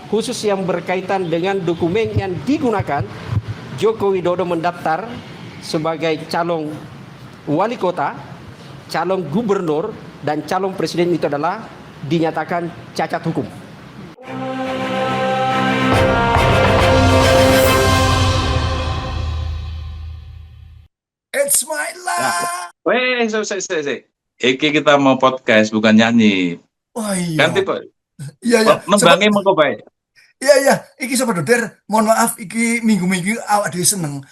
khusus yang berkaitan dengan dokumen yang digunakan Joko Widodo mendaftar sebagai calon wali kota, calon gubernur, dan calon presiden itu adalah dinyatakan cacat hukum. It's my Ya. life. Weh, selesai. Iki kita mau podcast bukan nyanyi. Oh Kan iya. tipe Iya. nembangi mengko bae. Iya. Iki sobat Doder, mohon maaf iki minggu-minggu awak dhewe seneng.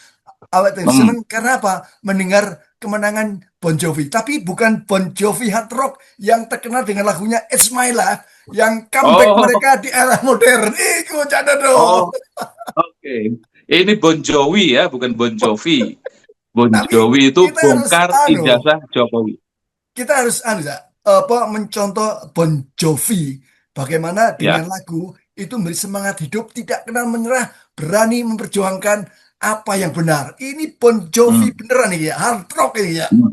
Awak dhewe Hmm. seneng karena apa? Mendengar kemenangan Bon Jovi. Tapi bukan Bon Jovi hard rock yang terkenal dengan lagunya It's My Life yang comeback Oh, mereka di era modern. Iku canda oh, dong. oke. Ini Bon Jovi ya, bukan Bon Jovi. Bon Tapi Jovi itu kita harus bongkar ijazah Jokowi. mencontoh Bon Jovi bagaimana Ya. dengan lagu itu memberi semangat hidup, tidak kenal menyerah, berani memperjuangkan apa yang benar. Ini Bon Jovi Hmm. beneran nih ya, hard rock ini ya. Hmm.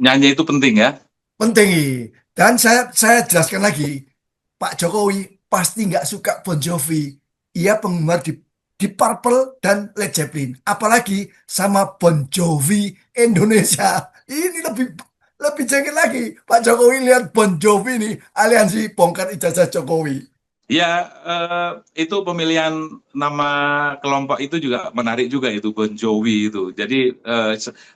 Nyanyi itu penting ya. Penting nih. Dan saya jelaskan lagi, Pak Jokowi pasti nggak suka Bon Jovi. Ia penggemar di Purple dan Led Zeppelin. Apalagi sama Bon Jovi Indonesia. Ini lebih jengkel lagi. Pak Jokowi lihat Bon Jovi nih, aliansi bongkar ijazah Jokowi. Ya, itu pemilihan nama kelompok itu juga menarik juga itu Bon Jovi itu. Jadi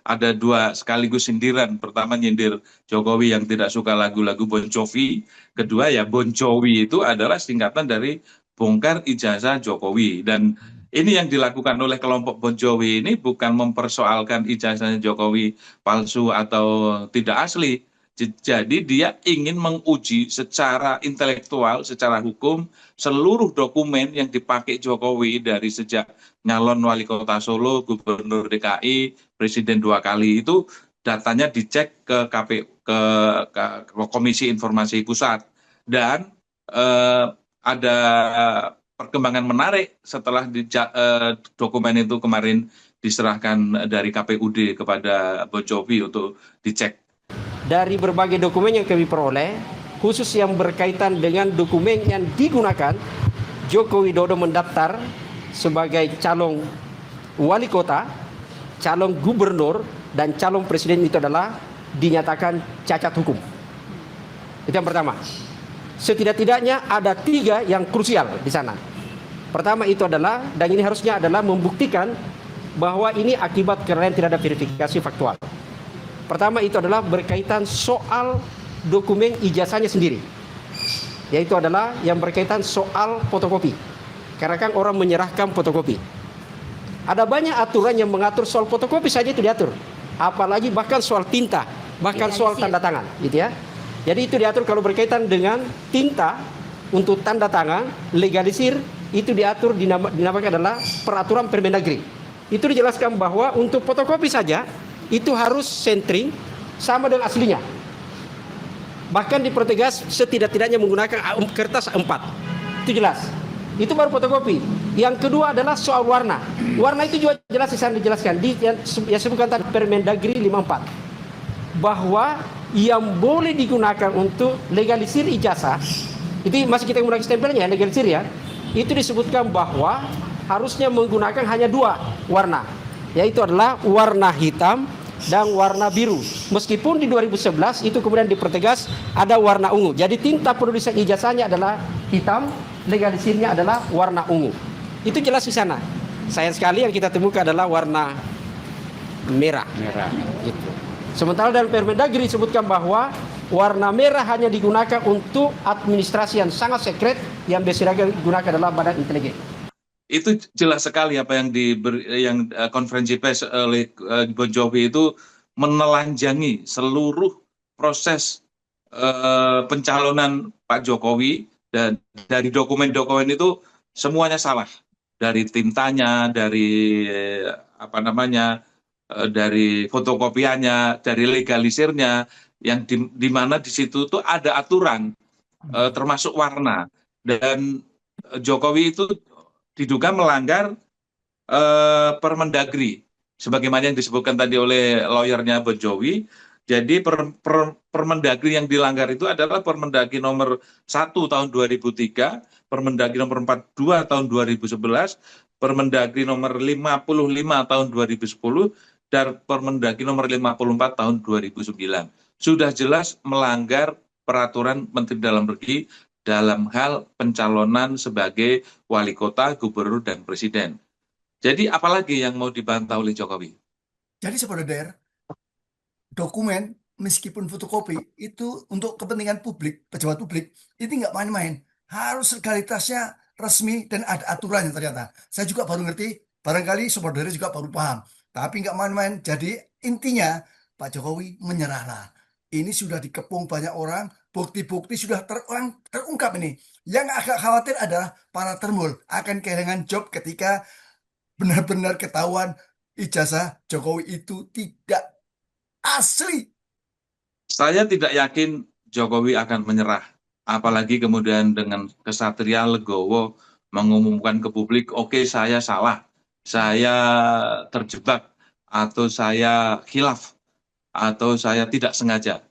ada dua sekaligus sindiran. Pertama nyindir Jokowi yang tidak suka lagu-lagu Bon Jovi. Kedua ya Bon Jovi itu adalah singkatan dari bongkar ijazah Jokowi. Dan ini yang dilakukan oleh kelompok Bon Jovi ini bukan mempersoalkan ijazahnya Jokowi palsu atau tidak asli. Jadi dia ingin menguji secara intelektual, secara hukum, seluruh dokumen yang dipakai Jokowi dari sejak nyalon wali kota Solo, gubernur DKI, presiden 2 kali itu datanya dicek ke KPU, ke Komisi Informasi Pusat. Dan ada perkembangan menarik setelah dokumen itu kemarin diserahkan dari KPUD kepada Bon Jovi untuk dicek. Dari berbagai dokumen yang kami peroleh, khusus yang berkaitan dengan dokumen yang digunakan Joko Widodo mendaftar sebagai calon wali kota, calon gubernur, dan calon presiden itu adalah dinyatakan cacat hukum. Itu yang pertama. Setidak-tidaknya ada 3 yang krusial di sana. Pertama itu adalah, dan ini harusnya adalah membuktikan bahwa ini akibat karena tidak ada verifikasi faktual. Pertama itu adalah berkaitan soal dokumen ijazahnya sendiri. Yaitu adalah yang berkaitan soal fotokopi. Karena kan orang menyerahkan fotokopi. Ada banyak aturan yang mengatur soal fotokopi saja itu diatur. Apalagi bahkan soal tinta, bahkan soal tanda tangan, gitu ya. Jadi itu diatur kalau berkaitan dengan tinta untuk tanda tangan, legalisir, itu diatur dinamakan adalah peraturan Permendagri. Itu dijelaskan bahwa untuk fotokopi saja itu harus sentring sama dengan aslinya. Bahkan dipertegas setidak-tidaknya menggunakan kertas A4. Itu jelas. Itu baru fotokopi. Yang kedua adalah soal warna. Warna itu juga jelas di sana dijelaskan yang sebutkan tadi Permendagri 54. Bahwa yang boleh digunakan untuk legalisir ijazah, itu masih kita menggunakan stempelnya legalisir ya. Itu disebutkan bahwa harusnya menggunakan hanya 2 warna. Yaitu adalah warna hitam dan warna biru. Meskipun di 2011 itu kemudian dipertegas ada warna ungu. Jadi tinta penulisan ijazahnya adalah hitam, legalisirnya adalah warna ungu. Itu jelas di sana. Sayang sekali yang kita temukan adalah warna merah. Gitu. Sementara dalam Permendagri disebutkan bahwa warna merah hanya digunakan untuk administrasi yang sangat sekret yang biasanya digunakan adalah badan intelijen. Itu jelas sekali apa yang konferensi pers oleh Bon Jovi itu menelanjangi seluruh proses pencalonan Pak Jokowi, dan dari dokumen-dokumen itu semuanya salah, dari tintanya, dari dari fotokopiannya, dari legalisirnya, yang di mana di situ tuh ada aturan termasuk warna, dan Jokowi itu diduga melanggar Permendagri sebagaimana yang disebutkan tadi oleh lawyernya Bon Jovi. Jadi Permendagri yang dilanggar itu adalah Permendagri nomor 1 tahun 2003, Permendagri nomor 42 tahun 2011, Permendagri nomor 55 tahun 2010, dan Permendagri nomor 54 tahun 2009. Sudah jelas melanggar peraturan Menteri Dalam Negeri dalam hal pencalonan sebagai wali kota, gubernur, dan presiden. Jadi apalagi yang mau dibantah oleh Jokowi? Jadi saudara, dokumen meskipun fotokopi itu untuk kepentingan publik, pejabat publik, itu nggak main-main. Harus legalitasnya resmi dan ada aturannya ternyata. Saya juga baru ngerti, barangkali saudara juga baru paham. Tapi nggak main-main. Jadi intinya Pak Jokowi menyerahlah. Ini sudah dikepung banyak orang, bukti-bukti sudah terungkap ini. Yang agak khawatir adalah para termul akan kehilangan job ketika benar-benar ketahuan ijazah Jokowi itu tidak asli. Saya tidak yakin Jokowi akan menyerah. Apalagi kemudian dengan kesatria legowo mengumumkan ke publik, oke, saya salah, saya terjebak, atau saya khilaf, atau saya tidak sengaja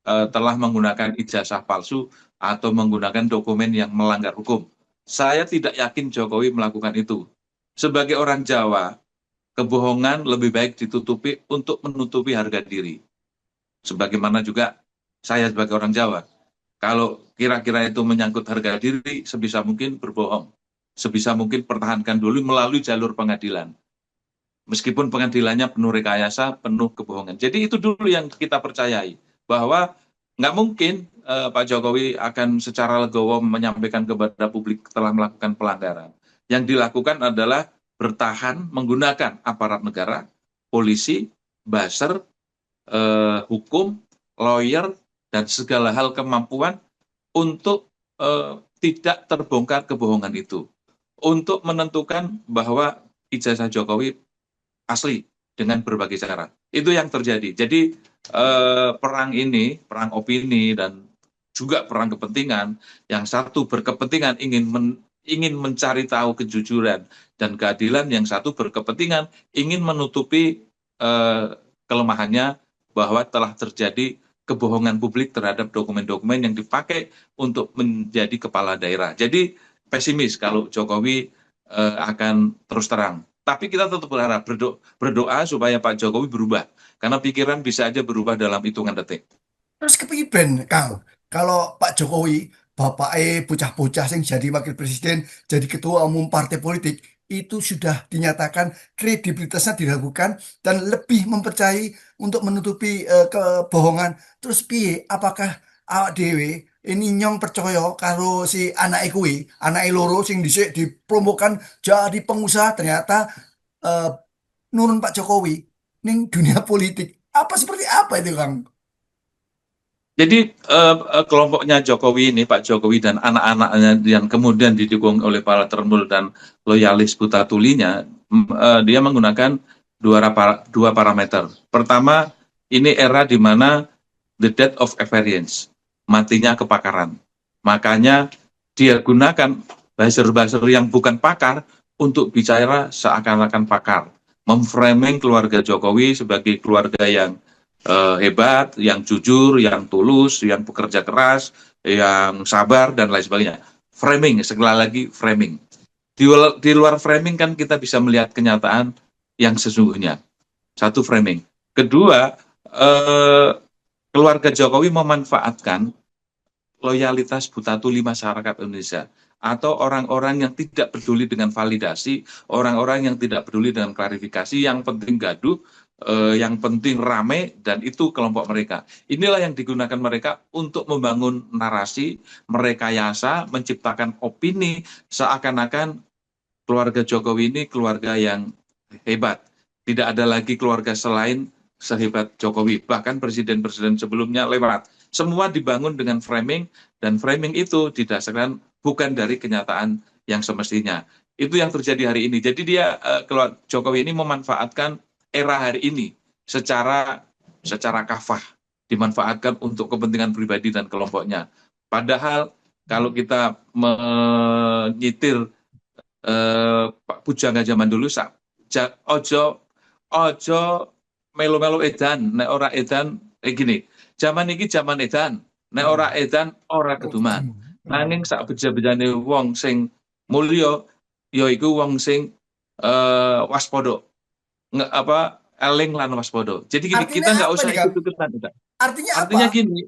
telah menggunakan ijazah palsu atau menggunakan dokumen yang melanggar hukum. Saya tidak yakin Jokowi melakukan itu. Sebagai orang Jawa, kebohongan lebih baik ditutupi untuk menutupi harga diri. Sebagaimana juga saya sebagai orang Jawa, kalau kira-kira itu menyangkut harga diri, sebisa mungkin berbohong. Sebisa mungkin pertahankan dulu melalui jalur pengadilan. Meskipun pengadilannya penuh rekayasa, penuh kebohongan. Jadi itu dulu yang kita percayai, bahwa nggak mungkin Pak Jokowi akan secara legowo menyampaikan kepada publik telah melakukan pelanggaran. Yang dilakukan adalah bertahan menggunakan aparat negara, polisi, buzzer, hukum, lawyer, dan segala hal kemampuan untuk tidak terbongkar kebohongan itu. Untuk menentukan bahwa ijazah Jokowi asli dengan berbagai cara. Itu yang terjadi. Jadi perang ini, perang opini dan juga perang kepentingan, yang satu berkepentingan ingin mencari tahu kejujuran dan keadilan, yang satu berkepentingan ingin menutupi kelemahannya bahwa telah terjadi kebohongan publik terhadap dokumen-dokumen yang dipakai untuk menjadi kepala daerah. Jadi pesimis kalau Jokowi akan terus terang. Tapi kita tetap berharap, berdoa supaya Pak Jokowi berubah. Karena pikiran bisa aja berubah dalam hitungan detik. Terus kepikiran, Kang, kalau Pak Jokowi, Bapak bocah-bocah yang jadi wakil presiden, jadi ketua umum partai politik, itu sudah dinyatakan kredibilitasnya diragukan dan lebih mempercayai untuk menutupi kebohongan. Terus piye, apakah awak dewe ini nyong percaya karo si anak kuwi, anak loro sing dhisik dipromokan jadi pengusaha ternyata eh, nurun Pak Jokowi ning dunia politik. Apa seperti apa itu, Kang? Jadi kelompoknya Jokowi ini, Pak Jokowi dan anak-anaknya yang kemudian didukung oleh para termul dan loyalis buta tulinya, dia menggunakan dua parameter. Pertama, ini era di mana the death of experience, matinya kepakaran. Makanya dia gunakan buzzer-buzzer yang bukan pakar untuk bicara seakan-akan pakar. Memframing keluarga Jokowi sebagai keluarga yang hebat, yang jujur, yang tulus, yang bekerja keras, yang sabar, dan lain sebagainya. Framing, sekali lagi framing. Di luar framing kan kita bisa melihat kenyataan yang sesungguhnya. Satu framing. Kedua, keluarga Jokowi memanfaatkan loyalitas buta tuli masyarakat Indonesia, atau orang-orang yang tidak peduli dengan validasi, orang-orang yang tidak peduli dengan klarifikasi, yang penting gaduh, yang penting rame, dan itu kelompok mereka. Inilah yang digunakan mereka untuk membangun narasi, merekayasa, menciptakan opini seakan-akan keluarga Jokowi ini keluarga yang hebat. Tidak ada lagi keluarga selain sehebat Jokowi. Bahkan presiden-presiden sebelumnya lewat. Semua dibangun dengan framing, dan framing itu didasarkan bukan dari kenyataan yang semestinya. Itu yang terjadi hari ini. Jadi dia, Jokowi ini memanfaatkan era hari ini secara kafah, dimanfaatkan untuk kepentingan pribadi dan kelompoknya. Padahal kalau kita menyitir Pak Pujangga zaman dulu, ojo melu-melu edan, nek ora edan Gini, zaman iki zaman edan. Nek ora edan ora keduman. Nanging sak beja-bejane wong sing mulya yaiku wong sing waspada. Eling lan waspada. Jadi gini, Artinya kita nggak apa usah nih, Kang? ikut-ikutan. Artinya apa? Artinya gini,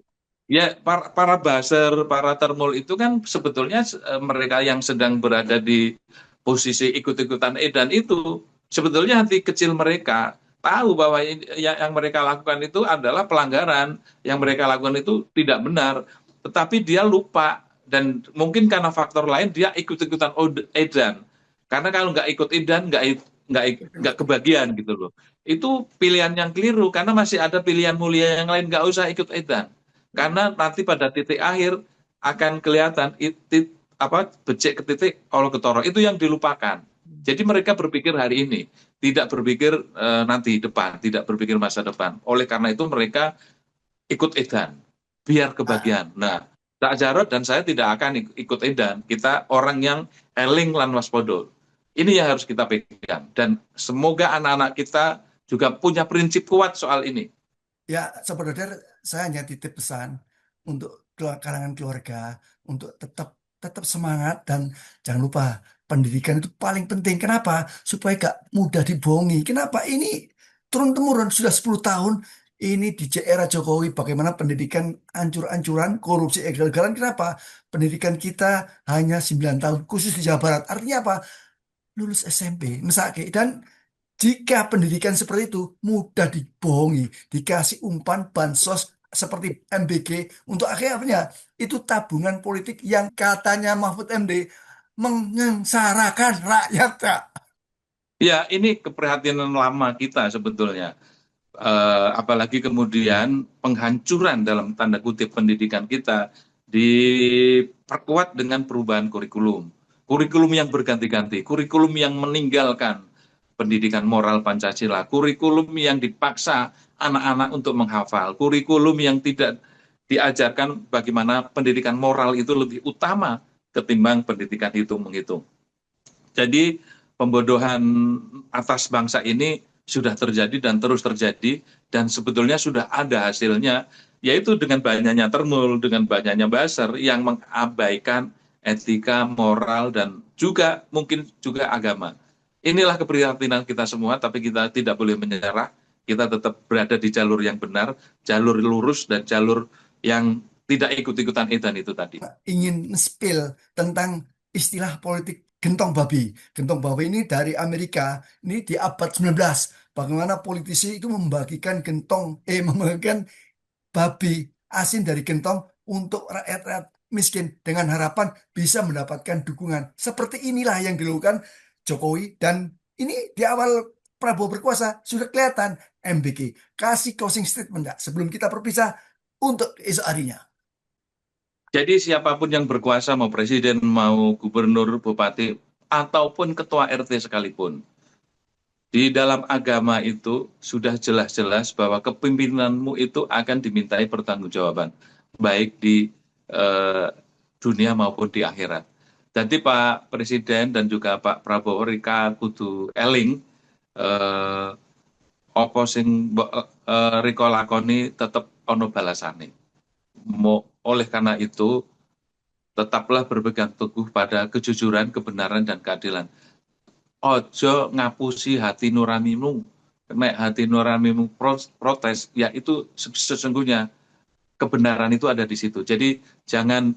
ya para buzzer, para termul itu kan sebetulnya mereka yang sedang berada di posisi ikut-ikutan edan itu, sebetulnya hati kecil mereka tahu bahwa yang mereka lakukan itu adalah pelanggaran, yang mereka lakukan itu tidak benar, tetapi dia lupa dan mungkin karena faktor lain dia ikut-ikutan edan. Karena kalau nggak ikut edan nggak kebagian gitu loh. Itu pilihan yang keliru karena masih ada pilihan mulia yang lain, nggak usah ikut edan. Karena nanti pada titik akhir akan kelihatan becek ke titik kalau ketoro itu yang dilupakan. Jadi mereka berpikir hari ini, tidak berpikir nanti depan, tidak berpikir masa depan. Oleh karena itu mereka ikut edan, biar kebagian. Nah, Kak Jarod dan saya tidak akan ikut edan. Kita orang yang eling lan waspodo. Ini yang harus kita pegang. Dan semoga anak-anak kita juga punya prinsip kuat soal ini. Ya, sebenarnya saya hanya titip pesan untuk kalangan keluarga untuk tetap semangat dan jangan lupa pendidikan itu paling penting. Kenapa? Supaya gak mudah dibohongi. Kenapa? Ini turun-temurun sudah 10 tahun ini di era Jokowi bagaimana pendidikan ancur-ancuran, korupsi, egal-egalan. Kenapa? Pendidikan kita hanya 9 tahun khusus di Jawa Barat. Artinya apa? Lulus SMP, misalnya, dan jika pendidikan seperti itu mudah dibohongi, dikasih umpan bansos seperti MBG untuk akhirnya itu tabungan politik yang katanya Mahfud MD menyengsarakan rakyat, Kak. Ya, ini keprihatinan lama kita sebetulnya. Apalagi kemudian penghancuran dalam tanda kutip pendidikan kita diperkuat dengan perubahan kurikulum. Kurikulum yang berganti-ganti, kurikulum yang meninggalkan pendidikan moral Pancasila, kurikulum yang dipaksa anak-anak untuk menghafal, kurikulum yang tidak diajarkan bagaimana pendidikan moral itu lebih utama ketimbang pendidikan hitung-menghitung. Jadi pembodohan atas bangsa ini sudah terjadi dan terus terjadi dan sebetulnya sudah ada hasilnya, yaitu dengan banyaknya termul, dengan banyaknya buzzer yang mengabaikan etika, moral, dan juga mungkin juga agama. Inilah keprihatinan kita semua, tapi kita tidak boleh menyerah. Kita tetap berada di jalur yang benar, jalur lurus, dan jalur yang tidak ikut-ikutan edan itu tadi. Ingin spill tentang istilah politik gentong babi. Gentong babi ini dari Amerika, ini di abad 19. Bagaimana politisi itu membagikan babi asin dari gentong untuk rakyat-rakyat miskin dengan harapan bisa mendapatkan dukungan. Seperti inilah yang dilakukan Jokowi dan ini di awal Prabowo berkuasa sudah kelihatan. MBG kasih closing statement enggak sebelum kita berpisah untuk esok harinya. Jadi siapapun yang berkuasa, mau presiden, mau gubernur, bupati, ataupun ketua RT sekalipun, di dalam agama itu sudah jelas-jelas bahwa kepemimpinanmu itu akan dimintai pertanggungjawaban, baik di dunia maupun di akhirat. Jadi Pak Presiden dan juga Pak Prabowo Rika kudu eling apa sing Rika lakoni tetep ono balasane. Oleh karena itu tetaplah berpegang teguh pada kejujuran, kebenaran, dan keadilan. Ojo ngapusi hati nuranimu. Nek hati nuranimu protes, ya itu sesungguhnya kebenaran itu ada di situ. Jadi jangan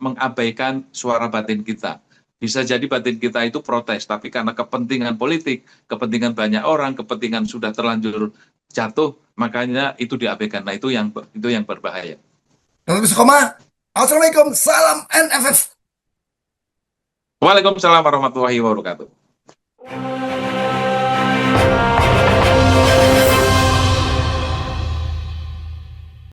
mengabaikan suara batin kita. Bisa jadi batin kita itu protes, tapi karena kepentingan politik, kepentingan banyak orang, kepentingan sudah terlanjur jatuh, makanya itu diabaikan. Nah itu yang berbahaya. Assalamualaikum, salam NFF. Waalaikumsalam warahmatullahi wabarakatuh.